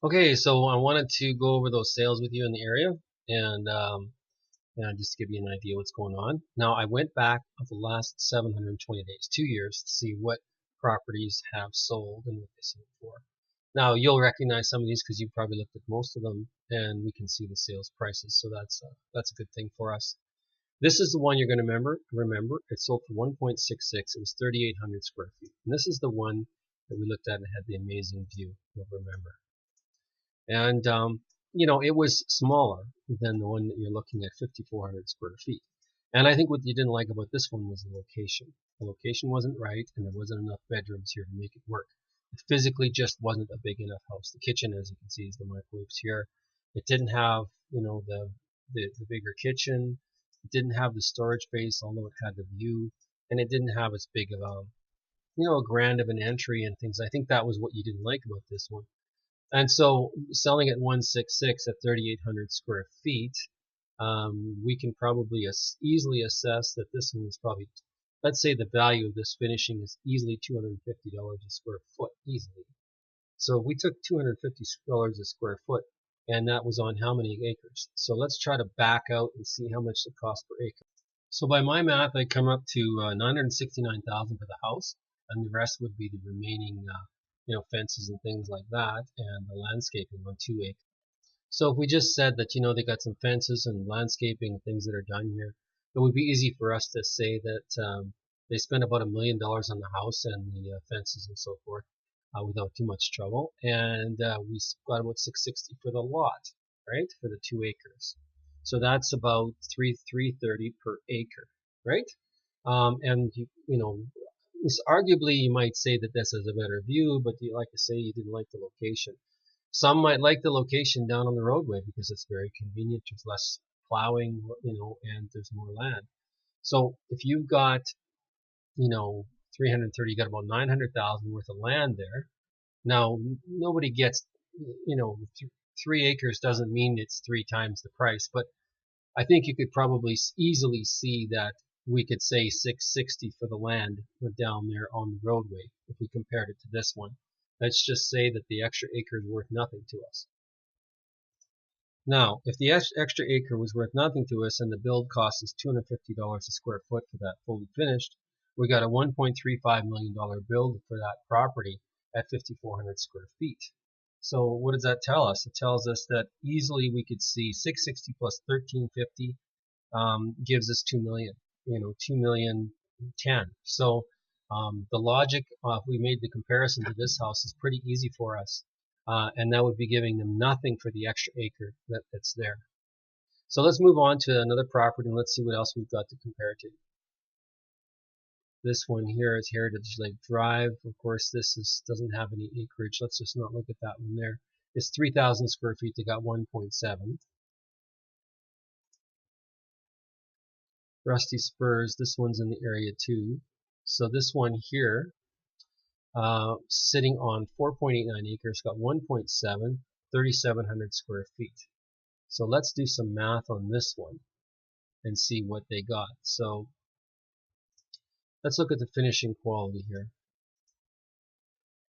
Okay, so I wanted to go over those sales with you in the area and just to give you an idea what's going on. Now, I went back of the last 720 days, 2 years, to see what properties have sold and what they sold for. Now, you'll recognize some of these because you've probably looked at most of them, and we can see the sales prices, so that's a good thing for us. This is the one you're going to remember. It sold for 1.66. It was 3,800 square feet. And this is the one that we looked at and had the amazing view. You'll remember. And it was smaller than the one that you're looking at, 5,400 square feet. And I think what you didn't like about this one was the location. The location wasn't right, and there wasn't enough bedrooms here to make it work. It physically just wasn't a big enough house. The kitchen, as you can see, is the microwaves here. It didn't have, the bigger kitchen. It didn't have the storage space, although it had the view, and it didn't have as big of a grand of an entry and things. I think that was what you didn't like about this one. And so selling at 166 at 3,800 square feet, we can probably easily assess that this one is probably, let's say the value of this finishing is easily $250 a square foot, easily. So we took $250 a square foot, and that was on how many acres? So let's try to back out and see how much it costs per acre. So by my math, I come up to 969,000 for the house, and the rest would be the remaining, fences and things like that, and the landscaping on 2 acres. So if we just said that, they got some fences and landscaping and things that are done here, it would be easy for us to say that they spent about $1 million on the house and the fences and so forth without too much trouble, and we got about 660 for the lot, right, for the 2 acres. So that's about 330 per acre, right? And arguably you might say that this is a better view, but like I say, you didn't like the location. Some might like the location down on the roadway because it's very convenient. There's less plowing, and there's more land. So if you've got, 330, you got about 900,000 worth of land there. Now, nobody gets, 3 acres doesn't mean it's 3 times the price, but I think you could probably easily see that we could say 660 for the land down there on the roadway if we compared it to this one. Let's just say that the extra acre is worth nothing to us. Now, if the extra acre was worth nothing to us and the build cost is $250 a square foot for that fully finished, we got a $1.35 million build for that property at 5,400 square feet. So what does that tell us? It tells us that easily we could see 660 plus 1350 gives us 2 million, 2,000,010. So the logic, if we made the comparison to this house, is pretty easy for us. And that would be giving them nothing for the extra acre that's there. So let's move on to another property and let's see what else we've got to compare to. This one here is Heritage Lake Drive. Of course, doesn't have any acreage. Let's just not look at that one there. It's 3,000 square feet. They got 1.7. Rusty Spurs, this one's in the area too. So this one here, sitting on 4.89 acres, got 1.7, 3,700 square feet. So let's do some math on this one and see what they got. So let's look at the finishing quality here.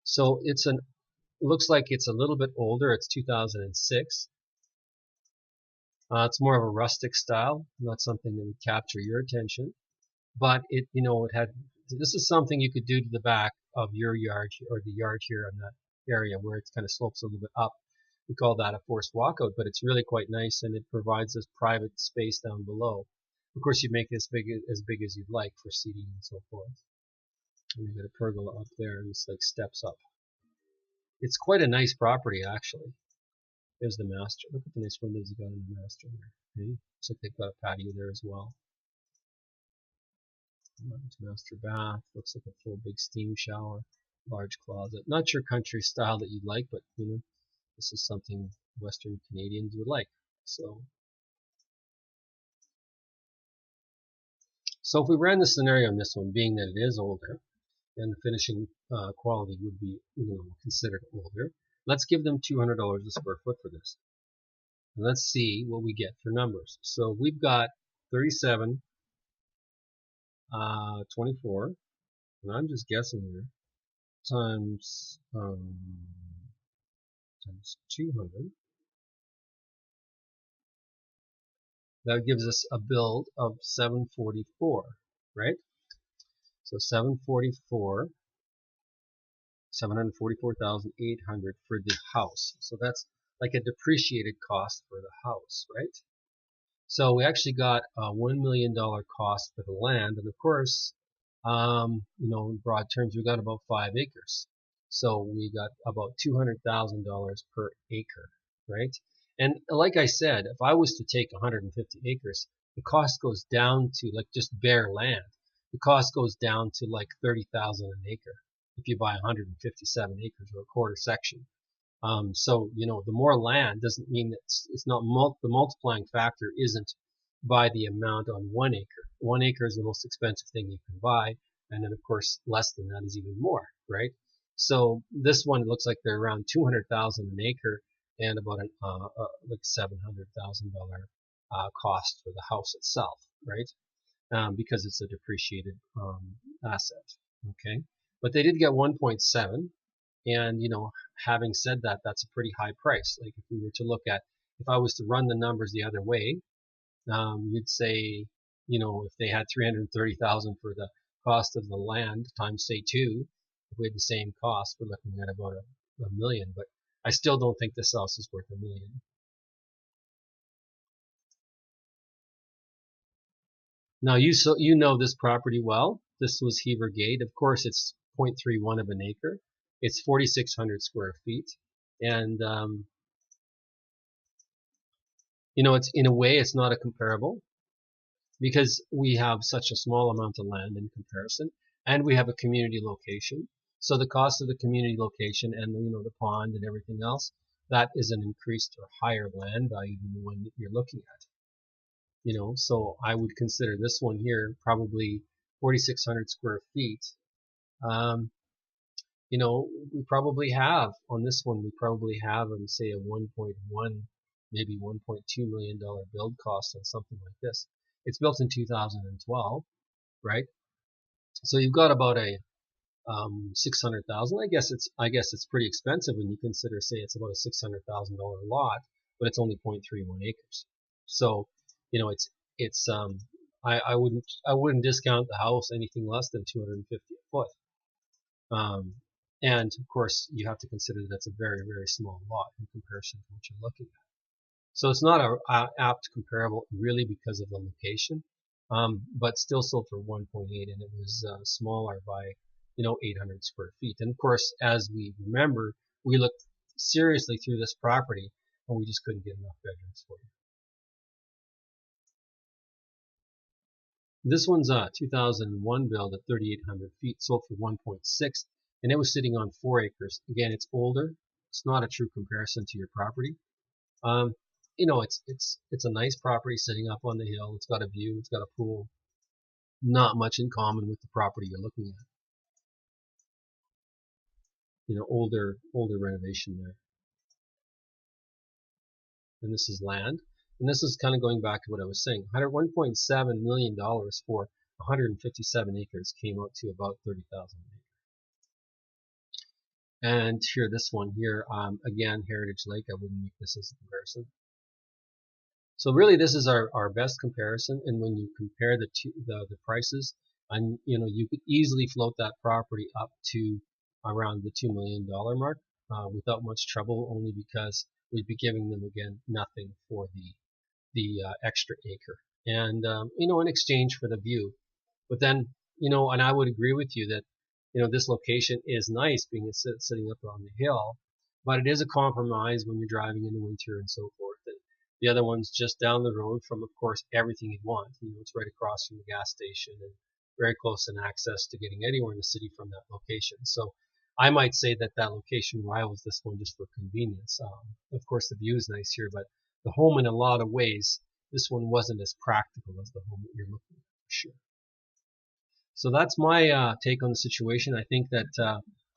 So looks like it's a little bit older. It's 2006. It's more of a rustic style, not something that would capture your attention. But this is something you could do to the back of your yard or the yard here in that area where it kind of slopes a little bit up. We call that a forced walkout, but it's really quite nice and it provides this private space down below. Of course, you make it as big as you'd like for seating and so forth. And you got a pergola up there and it's like steps up. It's quite a nice property actually. There's the master. Look at the nice windows you got in the master there. Okay? Looks like they've got a patio there as well. Master bath, looks like a full big steam shower, large closet. Not your country style that you'd like, but this is something Western Canadians would like. So if we ran the scenario on this one, being that it is older, and the finishing quality would be considered older, let's give them $200 a square foot for this. And let's see what we get for numbers. So we've got 37, 24, and I'm just guessing here, times times 200. That gives us a build of 744, right? So 744,800 for the house. So that's like a depreciated cost for the house, right? So we actually got a $1 million cost for the land, and of course, in broad terms, we got about 5 acres. So we got about $200,000 per acre, right? And like I said, if I was to take 150 acres, the cost goes down to like just bare land. The cost goes down to like 30,000 an acre if you buy 157 acres or a quarter section. So the more land doesn't mean that it's not the multiplying factor isn't by the amount on 1 acre. 1 acre is the most expensive thing you can buy, and then of course less than that is even more, right? So this one looks like they're around 200,000 an acre and about like $700,000 cost for the house itself, right? Because it's a depreciated asset. Okay, but they did get 1.7. And having said that, that's a pretty high price. Like if we were to look at, if I was to run the numbers the other way, you'd say, if they had 330,000 for the cost of the land times say 2, if we had the same cost, we're looking at about a million. But I still don't think this house is worth $1 million. Now you know this property well. This was Hever Gate. Of course, it's 0.31 of an acre. It's 4,600 square feet, and it's in a way it's not a comparable because we have such a small amount of land in comparison, and we have a community location. So the cost of the community location and the pond and everything else, that is an increased or higher land value than the one that you're looking at. So I would consider this one here probably 4,600 square feet. We probably have on this one, say a 1.1, maybe $1.2 million build cost on something like this. It's built in 2012, right? So you've got about a 600,000. I guess it's pretty expensive when you consider, say, it's about a $600,000 lot, but it's only 0.31 acres. So I wouldn't discount the house anything less than 250 a foot. And of course, you have to consider that it's a very, very small lot in comparison to what you're looking at. So it's not a apt comparable really because of the location, but still sold for 1.8, and it was smaller by 800 square feet. And of course, as we remember, we looked seriously through this property, and we just couldn't get enough bedrooms for it. This one's a 2001 build at 3,800 feet, sold for 1.6, and it was sitting on 4 acres. Again, it's older. It's not a true comparison to your property. It's a nice property sitting up on the hill. It's got a view. It's got a pool. Not much in common with the property you're looking at. Older renovation there. And this is land. And this is kind of going back to what I was saying. $1.7 million for 157 acres came out to about 30,000 acres. And here, this one here, again, Heritage Lake. I wouldn't make this as a comparison. So really, this is our best comparison. And when you compare the prices, and you could easily float that property up to around the $2 million mark without much trouble, only because we'd be giving them again nothing for the extra acre, and in exchange for the view. But then and I would agree with you that this location is nice, being sitting up on the hill, but it is a compromise when you're driving in the winter and so forth. And the other one's just down the road from, of course, everything you'd want. It's right across from the gas station and very close in access to getting anywhere in the city from that location. So I might say that location rivals this one just for convenience. Of course, the view is nice here, but the home in a lot of ways, this one wasn't as practical as the home that you're looking at, for sure. So that's my take on the situation. I think that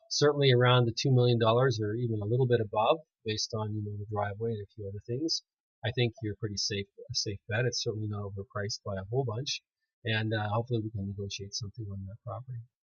certainly around the $2 million or even a little bit above, based on the driveway and a few other things, I think you're a safe bet. It's certainly not overpriced by a whole bunch, and hopefully we can negotiate something on that property.